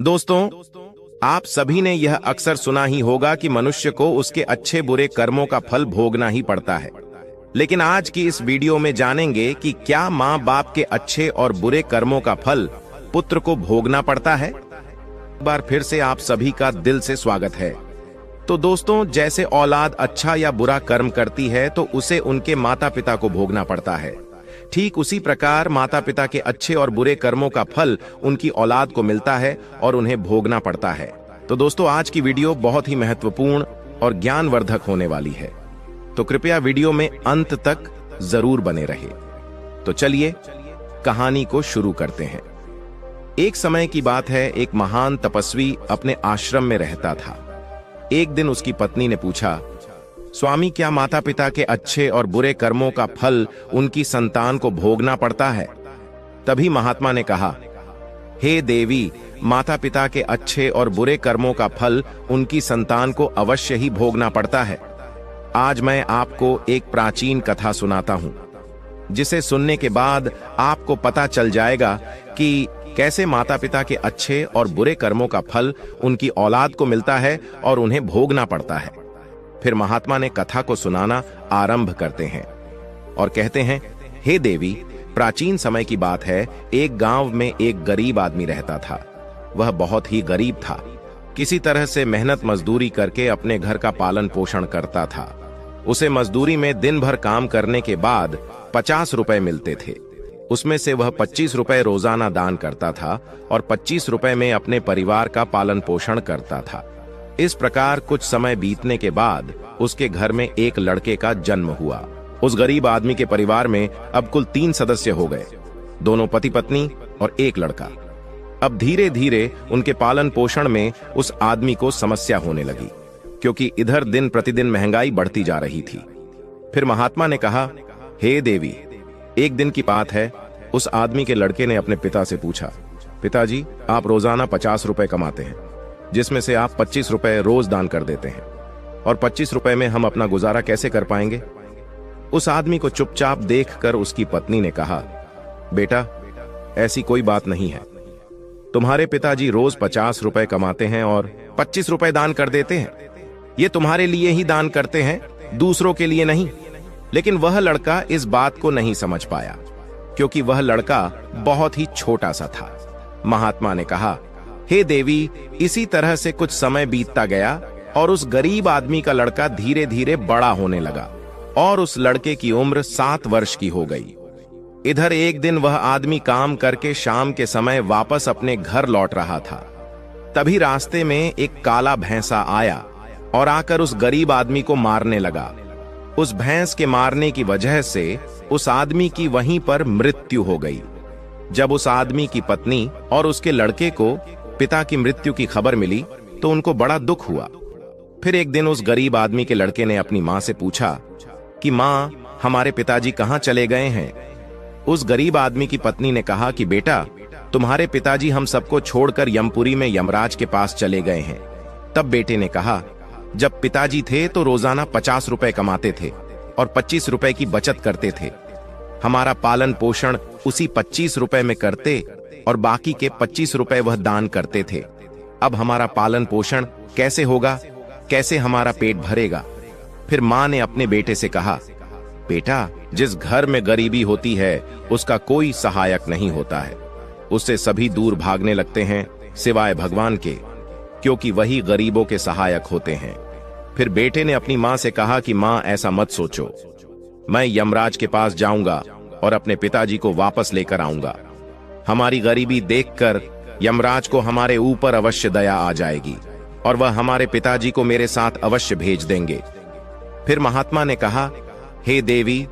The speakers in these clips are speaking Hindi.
दोस्तों, आप सभी ने यह अक्सर सुना ही होगा कि मनुष्य को उसके अच्छे बुरे कर्मों का फल भोगना ही पड़ता है। लेकिन आज की इस वीडियो में जानेंगे कि क्या माँ बाप के अच्छे और बुरे कर्मों का फल पुत्र को भोगना पड़ता है। एक बार फिर से आप सभी का दिल से स्वागत है। तो दोस्तों, जैसे औलाद अच्छा या बुरा कर्म करती है तो उसे उनके माता पिता को भोगना पड़ता है, ठीक उसी प्रकार माता पिता के अच्छे और बुरे कर्मों का फल उनकी औलाद को मिलता है और उन्हें भोगना पड़ता है। तो दोस्तों, आज की वीडियो बहुत ही महत्वपूर्ण और ज्ञानवर्धक होने वाली है, तो कृपया वीडियो में अंत तक जरूर बने रहे। तो चलिए कहानी को शुरू करते हैं। एक समय की बात है, एक महान तपस्वी अपने आश्रम में रहता था। एक दिन उसकी पत्नी ने पूछा, स्वामी, क्या माता पिता के अच्छे और बुरे कर्मों का फल उनकी संतान को भोगना पड़ता है? तभी महात्मा ने कहा, हे देवी, माता पिता के अच्छे और बुरे कर्मों का फल उनकी संतान को अवश्य ही भोगना पड़ता है। आज मैं आपको एक प्राचीन कथा सुनाता हूं, जिसे सुनने के बाद आपको पता चल जाएगा कि कैसे माता पिता के अच्छे और बुरे कर्मों का फल उनकी औलाद को मिलता है और उन्हें भोगना पड़ता है। फिर महात्मा ने कथा को सुनाना आरंभ करते हैं और कहते हैं, हे देवी, प्राचीन समय की बात है, एक गांव में एक गरीब आदमी रहता था। वह बहुत ही गरीब था। किसी तरह से मेहनत मजदूरी करके अपने घर का पालन पोषण करता था। उसे मजदूरी में दिन भर काम करने के बाद 50 रुपए मिलते थे। उसमें से वह 25 रुपए रोजाना दान करता था और 25 रुपए में अपने परिवार का पालन पोषण करता था। इस प्रकार कुछ समय बीतने के बाद उसके घर में एक लड़के का जन्म हुआ। उस गरीब आदमी के परिवार में अब कुल 3 सदस्य हो गए, दोनों पति पत्नी और एक लड़का। अब धीरे धीरे उनके पालन पोषण में उस आदमी को समस्या होने लगी, क्योंकि इधर दिन प्रतिदिन महंगाई बढ़ती जा रही थी। फिर महात्मा ने कहा, हे देवी, एक दिन की बात है, उस आदमी के लड़के ने अपने पिता से पूछा, पिताजी, आप रोजाना 50 रुपए कमाते हैं, जिसमें से आप 25 रुपए रोज दान कर देते हैं, और 25 रुपए में हम अपना गुजारा कैसे कर पाएंगे? उस आदमी को चुपचाप देखकर उसकी पत्नी ने कहा, बेटा, ऐसी कोई बात नहीं है। तुम्हारे पिताजी रोज 50 रुपए कमाते हैं और 25 रुपए दान कर देते हैं। ये तुम्हारे लिए ही दान करते हैं, दूसरों के लिए नहीं। लेकिन वह लड़का इस बात को नहीं समझ पाया, क्योंकि वह लड़का बहुत ही छोटा सा था। महात्मा ने कहा, हे देवी, इसी तरह से कुछ समय बीतता गया और उस गरीब आदमी का लड़का धीरे धीरे बड़ा होने लगा और उस लड़के की उम्र 7 वर्ष की हो गई। इधर एक दिन वह आदमी काम करके शाम के समय वापस अपने घर लौट रहा था। तभी रास्ते में एक काला भैंसा आया और आकर उस गरीब आदमी को मारने लगा। उस भैंस के मारने की वजह से उस आदमी की वहीं पर मृत्यु हो गई। जब उस आदमी की पत्नी और उसके लड़के को पिता की मृत्यु की खबर मिली तो उनको बड़ा दुख हुआ। फिर एक दिन उस गरीब आदमी के लड़के ने अपनी मां से पूछा कि मां, हमारे पिताजी कहां चले गए हैं? उस गरीब आदमी की पत्नी ने कहा कि बेटा, तुम्हारे पिताजी हम सबको छोड़कर यमपुरी में यमराज के पास चले गए हैं। तब बेटे ने कहा, जब पिताजी थे तो रोजाना 50 रुपए कमाते थे और 25 रुपए की बचत करते थे। हमारा पालन पोषण उसी 25 रुपए में करते और बाकी के 25 रुपए वह दान करते थे। अब हमारा पालन पोषण कैसे होगा? कैसे हमारा पेट भरेगा? फिर मां ने अपने बेटे से कहा, बेटा, जिस घर में गरीबी होती है उसका कोई सहायक नहीं होता है। उससे सभी दूर भागने लगते हैं सिवाय भगवान के, क्योंकि वही गरीबों के सहायक होते हैं। फिर बेटे ने अपनी मां से कहा कि मां, ऐसा मत सोचो, मैं यमराज के पास जाऊंगा और अपने पिताजी को वापस लेकर आऊंगा। हमारी गरीबी देखकर यमराज को हमारे ऊपर अवश्य दया आ जाएगी और वह हमारे पिताजी को मेरे साथ अवश्य भेज देंगे। फिर महात्मा ने कहा, हे देवी,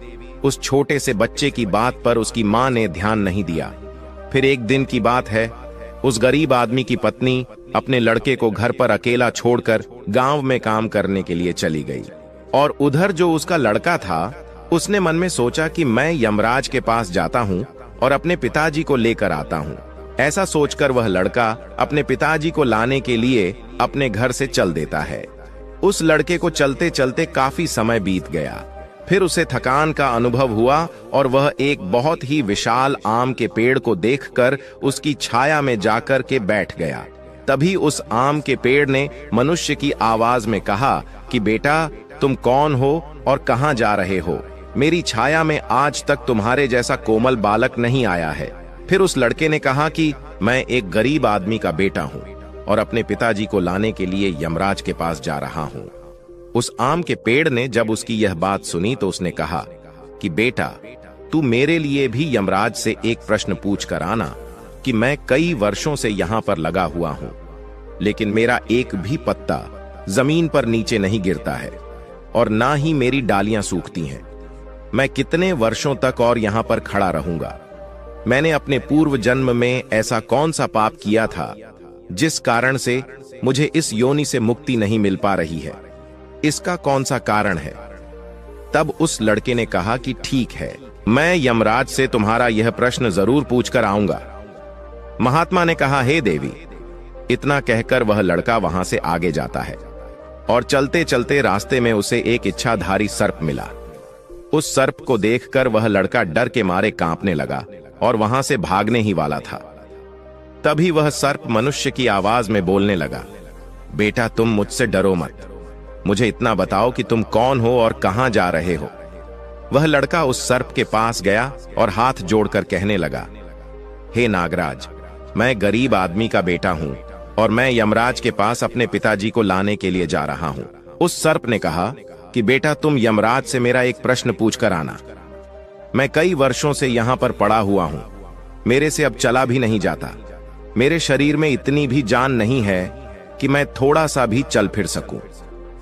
उस छोटे से बच्चे की बात पर उसकी मां ने ध्यान नहीं दिया। फिर एक दिन की बात है, उस गरीब आदमी की पत्नी अपने लड़के को घर पर अकेला छोड़कर गांव में काम करने के लिए चली गई। और उधर जो उसका लड़का था, उसने मन में सोचा कि मैं यमराज के पास जाता हूं और अपने पिताजी को लेकर आता हूं। ऐसा सोचकर वह लड़का अपने पिताजी को लाने के लिए अपने घर से चल देता है। उस लड़के को चलते चलते काफी समय बीत गया। फिर उसे थकान का अनुभव हुआ और वह एक बहुत ही विशाल आम के पेड़ को देखकर उसकी छाया में जाकर के बैठ गया। तभी उस आम के पेड़ ने मनुष्य की आवाज में कहा कि बेटा, तुम कौन हो और कहां जा रहे हो? मेरी छाया में आज तक तुम्हारे जैसा कोमल बालक नहीं आया है। फिर उस लड़के ने कहा कि मैं एक गरीब आदमी का बेटा हूं और अपने पिताजी को लाने के लिए यमराज के पास जा रहा हूं। उस आम के पेड़ ने जब उसकी यह बात सुनी तो उसने कहा कि बेटा, तू मेरे लिए भी यमराज से एक प्रश्न पूछ कर आना कि मैं कई वर्षों से यहां पर लगा हुआ हूं, लेकिन मेरा एक भी पत्ता जमीन पर नीचे नहीं गिरता है और ना ही मेरी डालियां सूखती हैं। मैं कितने वर्षों तक और यहां पर खड़ा रहूंगा? मैंने अपने पूर्व जन्म में ऐसा कौन सा पाप किया था जिस कारण से मुझे इस योनि से मुक्ति नहीं मिल पा रही है? इसका कौन सा कारण है? तब उस लड़के ने कहा कि ठीक है, मैं यमराज से तुम्हारा यह प्रश्न जरूर पूछकर आऊंगा। महात्मा ने कहा, हे देवी। इतना कहकर वह लड़का वहां से आगे जाता है और चलते चलते रास्ते में उसे एक इच्छाधारी सर्प मिला। उस सर्प को देखकर वह लड़का डर के मारे कांपने लगा और वहां से भागने ही वाला था। तभी वह सर्प मनुष्य की आवाज में बोलने लगा, बेटा, तुम मुझसे डरो मत। मुझे इतना बताओ कि तुम कौन हो और कहां जा रहे हो? वह लड़का उस सर्प के पास गया और हाथ जोड़कर कहने लगा, हे नागराज, मैं गरीब आदमी का बेटा हूं और मैं यमराज के पास अपने पिताजी को लाने के लिए जा रहा हूं। उस सर्प ने कहा कि बेटा, तुम यमराज से मेरा एक प्रश्न पूछ कर आना। मैं कई वर्षों से यहां पर पड़ा हुआ हूं, मेरे से अब चला भी नहीं जाता। मेरे शरीर में इतनी भी जान नहीं है कि मैं थोड़ा सा भी चल फिर सकूं।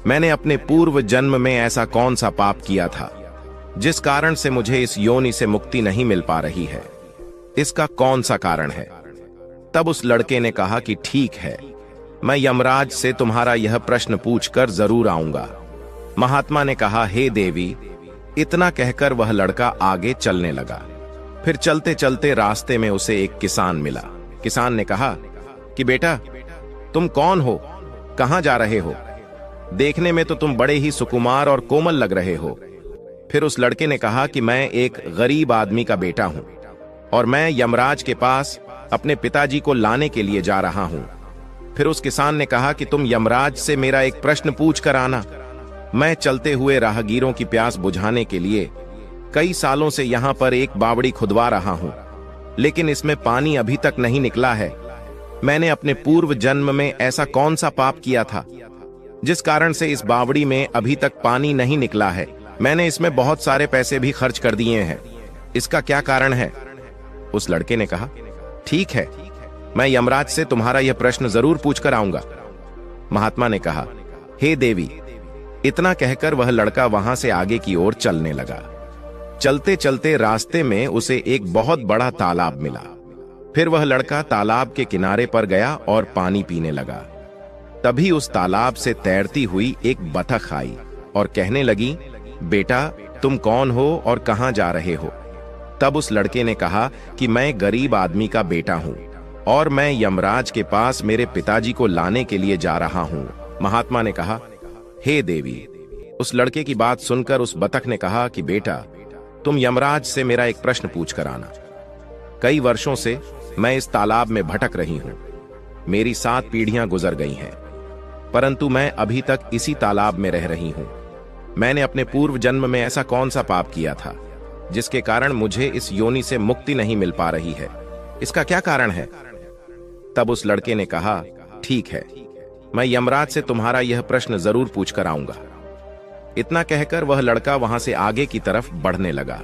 मैंने अपने पूर्व जन्म में ऐसा कौन सा पाप किया था जिस कारण से मुझे इस योनि से मुक्ति नहीं मिल पा रही है? इसका कौन सा कारण है? तब उस लड़के ने कहा कि ठीक है, मैं यमराज से तुम्हारा यह प्रश्न पूछकर जरूर आऊंगा। महात्मा ने कहा, हे देवी। इतना कहकर वह लड़का आगे चलने लगा। फिर चलते चलते रास्ते में उसे एक किसान मिला। किसान ने कहा कि बेटा, तुम कौन हो? कहां जा रहे हो? देखने में तो तुम बड़े ही सुकुमार और कोमल लग रहे हो। फिर उस लड़के ने कहा कि मैं एक गरीब आदमी का बेटा हूं और मैं यमराज के पास अपने पिताजी को लाने के लिए जा रहा हूं। फिर उस किसान ने कहा कि तुम यमराज से मेरा एक प्रश्न पूछ कर आना। मैं चलते हुए राहगीरों की प्यास बुझाने के लिए कई सालों से यहां पर एक बावड़ी खुदवा रहा हूं, लेकिन इसमें पानी अभी तक नहीं निकला है। मैंने अपने पूर्व जन्म में ऐसा कौन सा पाप किया था जिस कारण से इस बावड़ी में अभी तक पानी नहीं निकला है? मैंने इसमें बहुत सारे पैसे भी खर्च कर दिए हैं। इसका क्या कारण है? उस लड़के ने कहा, ठीक है, मैं यमराज से तुम्हारा यह प्रश्न जरूर पूछकर आऊंगा। महात्मा ने कहा, हे देवी। इतना कहकर वह लड़का वहां से आगे की ओर चलने लगा। चलते चलते रास्ते में उसे एक बहुत बड़ा तालाब मिला। फिर वह लड़का तालाब के किनारे पर गया और पानी पीने लगा। तभी उस तालाब से तैरती हुई एक बतख आई और कहने लगी, बेटा, तुम कौन हो और कहां जा रहे हो? तब उस लड़के ने कहा कि मैं गरीब आदमी का बेटा हूं और मैं यमराज के पास मेरे पिताजी को लाने के लिए जा रहा हूं। महात्मा ने कहा, हे देवी। उस लड़के की बात सुनकर उस बतख ने कहा कि बेटा, तुम यमराज से मेरा एक प्रश्न पूछ कर आना। कई वर्षों से मैं इस तालाब में भटक रही हूं। मेरी 7 पीढ़ियां गुजर गई हैं, परंतु मैं अभी तक इसी तालाब में रह रही हूं। मैंने अपने पूर्व जन्म में ऐसा कौन सा पाप किया था जिसके कारण मुझे इस योनि से मुक्ति नहीं मिल पा रही है? इसका क्या कारण है? तब उस लड़के ने कहा, ठीक है, मैं यमराज से तुम्हारा यह प्रश्न जरूर पूछकर आऊंगा। इतना कहकर वह लड़का वहां से आगे की तरफ बढ़ने लगा।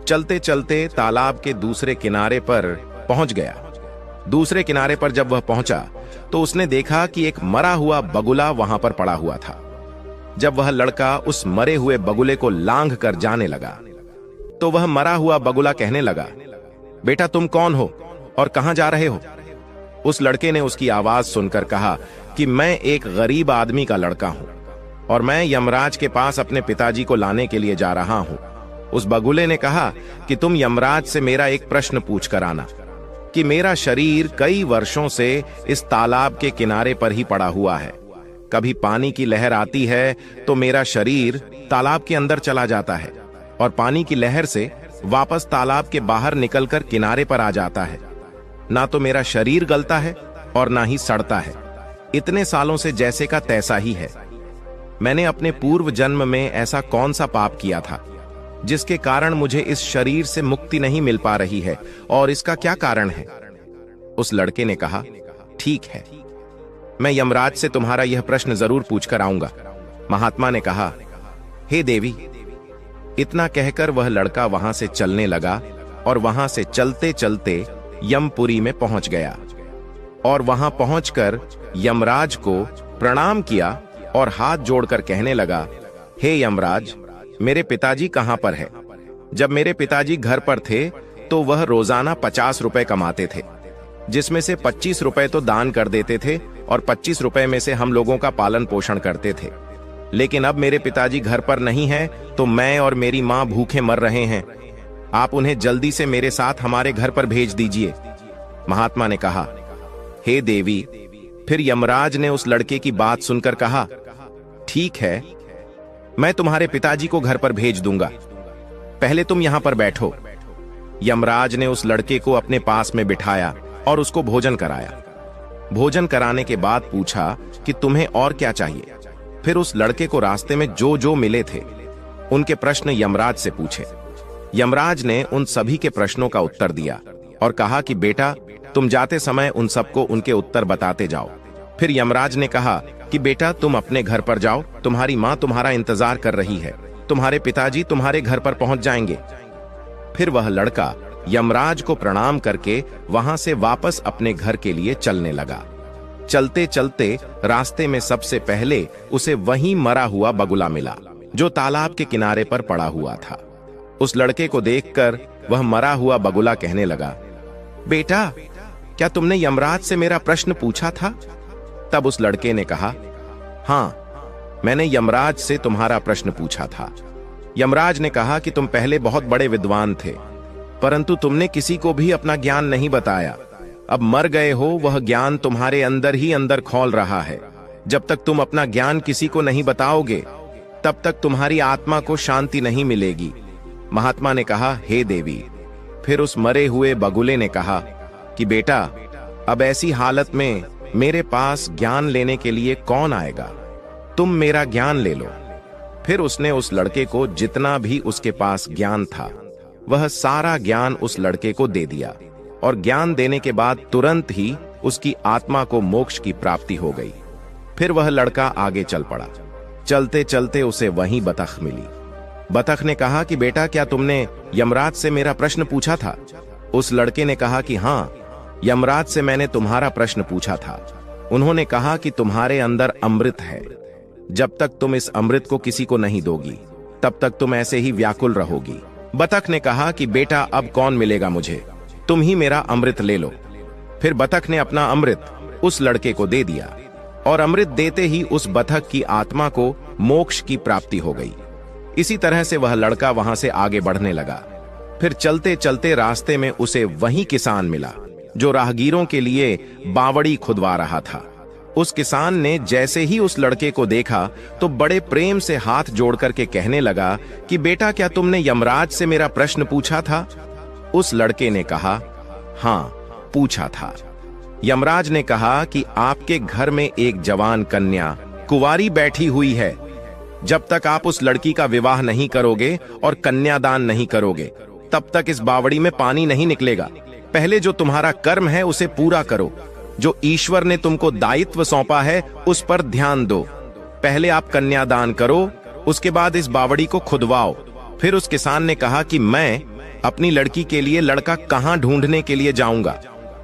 चलते चलते तालाब के दूसरे किनारे पर पहुंच गया। दूसरे किनारे पर जब वह पहुंचा तो उसने देखा कि एक मरा हुआ बगुला वहां पर पड़ा हुआ था। जब वह लड़का उस मरे हुए बगुले को लांघ कर जाने लगा तो वह मरा हुआ बगुला कहने लगा, बेटा, तुम कौन हो और कहां जा रहे हो? उस लड़के ने उसकी आवाज सुनकर कहा कि मैं एक गरीब आदमी का लड़का हूं और मैं यमराज के पास अपने पिताजी को लाने के लिए जा रहा हूं। उस बगुले ने कहा कि तुम यमराज से मेरा एक प्रश्न पूछ कर आना कि मेरा शरीर कई वर्षों से इस तालाब के किनारे पर ही पड़ा हुआ है। कभी पानी की लहर आती है तो मेरा शरीर तालाब के अंदर चला जाता है और पानी की लहर से वापस तालाब के बाहर निकलकर किनारे पर आ जाता है। ना तो मेरा शरीर गलता है और ना ही सड़ता है। इतने सालों से जैसे का तैसा ही है। मैंने अपने पूर्व जन्म में ऐसा कौन सा पाप किया था जिसके कारण मुझे इस शरीर से मुक्ति नहीं मिल पा रही है, और इसका क्या कारण है? उस लड़के ने कहा, ठीक है, मैं यमराज से तुम्हारा यह प्रश्न जरूर पूछकर आऊंगा। महात्मा ने कहा, हे देवी। इतना कहकर वह लड़का वहां से चलने लगा और वहां से चलते चलते यमपुरी में पहुंच गया और वहां पहुंचकर यमराज को प्रणाम किया और हाथ जोड़कर कहने लगा, हे यमराज, मेरे पिताजी कहां पर है? जब मेरे पिताजी घर पर थे तो वह रोजाना 50 रुपए कमाते थे, जिसमें से 25 रुपए तो दान कर देते थे और 25 रुपए में से हम लोगों का पालन पोषण करते थे। लेकिन अब मेरे पिताजी घर पर नहीं हैं, तो मैं और मेरी मां भूखे मर रहे हैं। आप उन्हें जल्दी से मेरे साथ हमारे घर पर भेज दीजिए। महात्मा ने कहा, हे देवी। फिर यमराज ने उस लड़के की बात सुनकर कहा, ठीक है, मैं तुम्हारे पिताजी को घर पर भेज दूंगा, पहले तुम यहां पर बैठो। यमराज ने उस लड़के को अपने पास में बिठाया और उसको भोजन कराया। भोजन कराने के बाद पूछा कि तुम्हें और क्या चाहिए। फिर उस लड़के को रास्ते में जो जो मिले थे उनके प्रश्न यमराज से पूछे। यमराज ने उन सभी के प्रश्नों का उत्तर दिया और कहा कि बेटा, तुम जाते समय उन सबको उनके उत्तर बताते जाओ। फिर यमराज ने कहा कि बेटा, तुम अपने घर पर जाओ, तुम्हारी मां तुम्हारा इंतजार कर रही है, तुम्हारे पिताजी तुम्हारे घर पर पहुंच जाएंगे। फिर वह लड़का यमराज को प्रणाम करके वहां से वापस अपने घर के लिए चलने लगा। चलते चलते रास्ते में सबसे पहले उसे वहीं मरा हुआ बगुला मिला, जो तालाब के किनारे पर पड़ा हुआ था। उस लड़के को देखकर वह मरा हुआ बगुला कहने लगा, बेटा, क्या तुमने यमराज से मेरा प्रश्न पूछा था? तब उस लड़के ने कहा, हां, मैंने यमराज से तुम्हारा प्रश्न पूछा था। यमराज ने कहा कि तुम पहले बहुत बड़े विद्वान थे, परंतु तुमने किसी को भी अपना ज्ञान नहीं बताया। अब मर गए हो, वह ज्ञान तुम्हारे अंदर ही अंदर खौल रहा है। जब तक तुम अपना ज्ञान किसी को नहीं बताओगे, तब तक तुम्हारी आत्मा को शांति नहीं मिलेगी। महात्मा ने कहा, हे देवी। फिर उस मरे हुए बगुले ने कहा कि बेटा, अब ऐसी हालत में मेरे पास ज्ञान लेने के लिए कौन आएगा? तुम मेरा ज्ञान ले लो। फिर उसने उस लड़के को जितना भी उसके पास ज्ञान था वह सारा ज्ञान उस लड़के को दे दिया, और ज्ञान देने के बाद तुरंत ही उसकी आत्मा को मोक्ष की प्राप्ति हो गई। फिर वह लड़का आगे चल पड़ा। चलते चलते उसे वहीं बतख मिली। बतख ने कहा कि बेटा, क्या तुमने यमराज से मेरा प्रश्न पूछा था? उस लड़के ने कहा कि हां, यमराज से मैंने तुम्हारा प्रश्न पूछा था। उन्होंने कहा कि तुम्हारे अंदर अमृत है, जब तक तुम इस अमृत को किसी को नहीं दोगी तब तक तुम ऐसे ही व्याकुल रहोगी। बतख ने कहा कि बेटा, अब कौन मिलेगा मुझे, तुम ही मेरा अमृत ले लो। फिर बतख ने अपना अमृत उस लड़के को दे दिया, और अमृत देते ही उस बतख की आत्मा को मोक्ष की प्राप्ति हो गई। इसी तरह से वह लड़का वहां से आगे बढ़ने लगा। फिर चलते चलते रास्ते में उसे वही किसान मिला जो राहगीरों के लिए बावड़ी खुदवा रहा था। उस किसान ने जैसे ही उस लड़के को देखा तो बड़े प्रेम से हाथ जोड़ करके कहने लगा कि बेटा, क्या तुमने यमराज से मेरा प्रश्न पूछा था? उस लड़के ने कहा, हां, पूछा था। यमराज ने कहा कि आपके घर में एक जवान कन्या कुंवारी बैठी हुई है। जब तक आप उस लड़की का विवाह नहीं करोगे और कन्यादान नहीं करोगे, तब तक इस बावड़ी में पानी नहीं निकलेगा। पहले जो तुम्हारा कर्म है उसे पूरा करो। जो ईश्वर ने तुमको दायित्व सौंपा है उस पर ध्यान दो। पहले आप कन्यादान करो, उसके बाद इस बावड़ी को खुदवाओ। फिर उस किसान ने कहा कि मैं अपनी लड़की के लिए लड़का कहां ढूंढने के लिए जाऊंगा?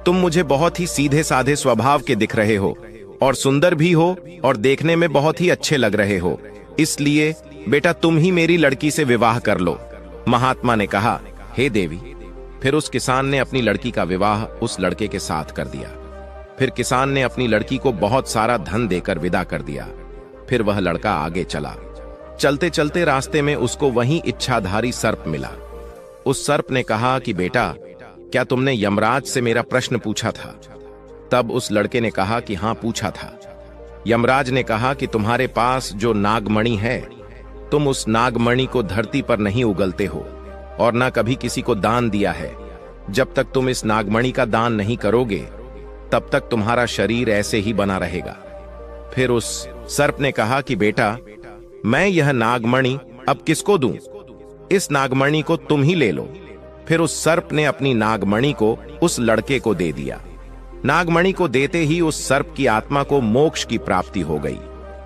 तुम मुझे बहुत ही सीधे साधे स्वभाव के दिख रहे हो, और सुंदर भी हो, और देखने में बहुत ही अच्छे लग रहे हो। इसलिए बेटा, तुम ही मेरी लड़की से विवाह कर लो। महात्मा ने कहा, हे देवी। फिर उस किसान ने अपनी लड़की का विवाह उस लड़के के साथ कर दिया। फिर किसान ने अपनी लड़की को बहुत सारा धन देकर विदा कर दिया। फिर वह लड़का आगे चला। चलते चलते रास्ते में उसको वहीं इच्छाधारी सर्प मिला। उस सर्प ने कहा कि बेटा, क्या तुमने यमराज से मेरा प्रश्न पूछा था? तब उस लड़के ने कहा कि हां, पूछा था। यमराज ने कहा कि तुम्हारे पास जो नागमणि है, तुम उस नागमणि को धरती पर नहीं उगलते हो और ना कभी किसी को दान दिया है। जब तक तुम इस नागमणि का दान नहीं करोगे, तब तक तुम्हारा शरीर ऐसे ही बना रहेगा। फिर उस सर्प ने कहा कि बेटा, मैं यह नागमणि अब किसको दूं? इस नागमणि को तुम ही ले लो। फिर उस सर्प ने अपनी नागमणि को उस लड़के को दे दिया। नागमणि को देते ही उस सर्प की आत्मा को मोक्ष की प्राप्ति हो गई।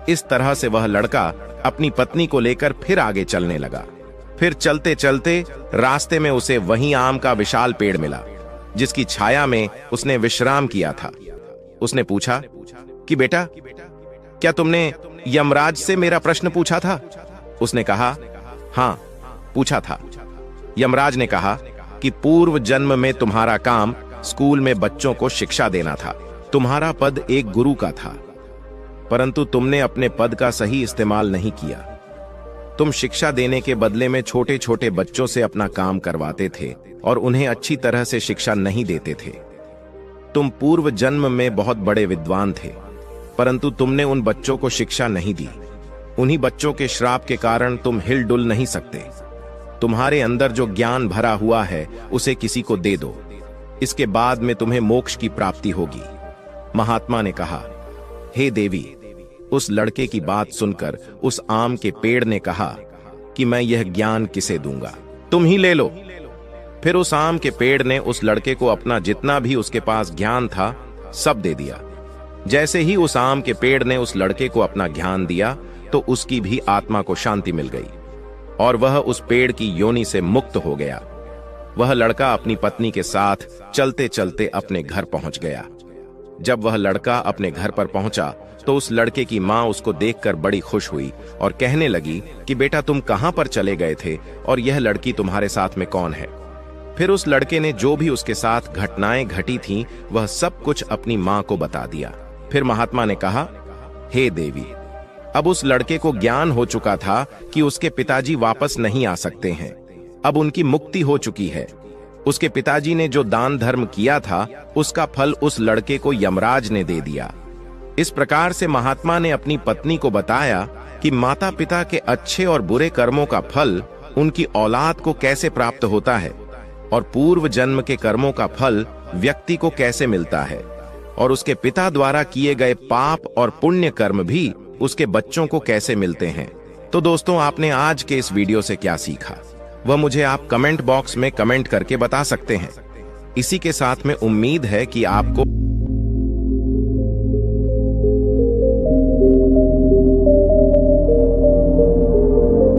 इस तरह से वह लड़का अपनी पत्नी को लेकर फिर आगे चलने लगा। फिर चलते चलते रास्ते में उसे वही आम का विशाल पेड़ मिला, जिसकी छाया में उसने विश्राम किया था। उसने पूछा कि बेटा, क्या तुमने यमराज से मेरा प्रश्न पूछा था? उसने कहा, हाँ, पूछा था। यमराज ने कहा कि पूर्व जन्म में तुम्हारा काम स्कूल में बच्चों को शिक्षा देना था। तुम्हारा पद एक गुरु का था, परंतु तुमने अपने पद का सही इस्तेमाल नहीं किया। तुम शिक्षा देने के बदले में छोटे छोटे बच्चों से अपना काम करवाते थे और उन्हें अच्छी तरह से शिक्षा नहीं देते थे। तुम पूर्व जन्म में बहुत बड़े विद्वान थे, परंतु तुमने उन बच्चों को शिक्षा नहीं दी। उन्हीं बच्चों के श्राप के कारण तुम हिलडुल नहीं सकते। तुम्हारे अंदर जो ज्ञान भरा हुआ है उसे किसी को दे दो, इसके बाद में तुम्हें मोक्ष की प्राप्ति होगी। महात्मा ने कहा, हे देवी। उस लड़के की बात सुनकर उस आम के पेड़ ने कहा कि मैं यह ज्ञान किसे दूंगा, तुम ही ले लो। फिर उस आम के पेड़ ने उस लड़के को अपना जितना भी उसके पास ज्ञान था सब दे दिया। जैसे ही उस आम के पेड़ ने उस लड़के को अपना ज्ञान दिया तो उसकी भी आत्मा को शांति मिल गई और वह उस पेड़ की योनि से मुक्त हो गया। वह लड़का अपनी पत्नी के साथ चलते चलते अपने घर पहुंच गया। जब वह लड़का अपने घर पर पहुंचा तो उस लड़के की मां उसको देखकर बड़ी खुश हुई और कहने लगी कि बेटा, तुम कहां पर चले गए थे और यह लड़की तुम्हारे साथ में कौन है? फिर उस लड़के ने जो भी उसके साथ घटनाएं घटी थीं वह सब कुछ अपनी मां को बता दिया। फिर महात्मा ने कहा, हे देवी, अब उस लड़के को ज्ञान हो चुका था कि उसके पिताजी वापस नहीं आ सकते हैं। अब उनकी मुक्ति हो चुकी है। उसके पिताजी ने जो दान धर्म किया था उसका फल उस लड़के को यमराज ने दे दिया। इस प्रकार से महात्मा ने अपनी पत्नी को बताया कि माता पिता के अच्छे और बुरे कर्मों का फल उनकी औलाद को कैसे प्राप्त होता है और पूर्व जन्म के कर्मों का फल व्यक्ति को कैसे मिलता है और उसके पिता द्वारा किए गए पाप और पुण्य कर्म भी उसके बच्चों को कैसे मिलते हैं। तो दोस्तों, आपने आज के इस वीडियो से क्या सीखा वह मुझे आप कमेंट बॉक्स में कमेंट करके बता सकते हैं। इसी के साथ में उम्मीद है कि आपको